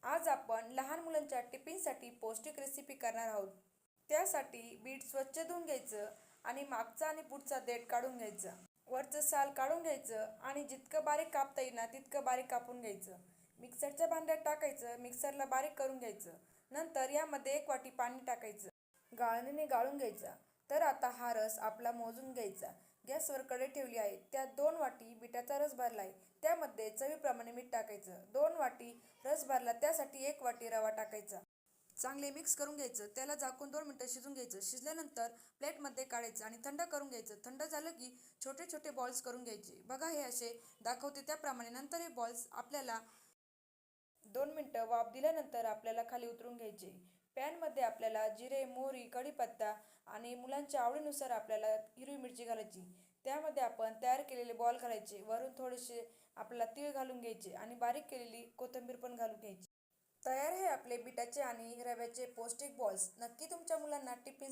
आज आपण लहान मुलांच्या टिफिनसाठी पौष्टिक रेसिपी करणार आहोत. त्यासाठी बीट स्वच्छ धुवून घ्यायचं आणि मागचा आणि पुढचा देठ काढून घ्यायचं. वरचं साल काढून घ्यायचं आणि जितकं बारीक कापता येईल ना तितकं बारीक कापून घ्यायचं. मिक्सरच्या भांड्यात टाकायचं, मिक्सरला बारीक करून घ्यायचं. नंतर यामध्ये 1 वाटी पाणी टाकायचं. गाळणीने गाळून घ्यायचा. तर आता हा रस आपला मोजून घ्यायचा. गॅसवर कढई ठेवली आहे, त्यात 2 वाटी बिटाचा रस भरला आहे. त्यामध्ये चवीप्रमाणे मीठ टाकायचं. 2 वाटी रस भरला त्यासाठी 1 वाटी रवा टाकायचा. चांगले मिक्स करून घ्यायचं. त्याला झाकून 2 मिनिटं शिजून घ्यायचं. शिजल्यानंतर प्लेटमध्ये काढायचं आणि थंड करून घ्यायचं. थंड झालं की छोटे छोटे बॉल्स करून घ्यायचे. बघा हे असे दाखवते त्याप्रमाणे. नंतर हे बॉल्स आपल्याला 2 मिनिटं वाफ दिल्यानंतर आपल्याला खाली उतरून घ्यायचे. पॅनमध्ये आपल्याला जिरे, मोहरी, कढीपत्ता आणि मुलांच्या आवडीनुसार आपल्याला हिरवी मिरची घालायची. त्यामध्ये आपण तयार केलेले बॉल घालायचे. वरून थोडेसे आपल्याला तीळ घालून घ्यायचे आणि बारीक केलेली कोथिंबीर पण घालून घ्यायची. तयार आहे आपले बिटाचे आणि रव्याचे पौष्टिक बॉल्स. नक्की तुमच्या मुलांना टिफिन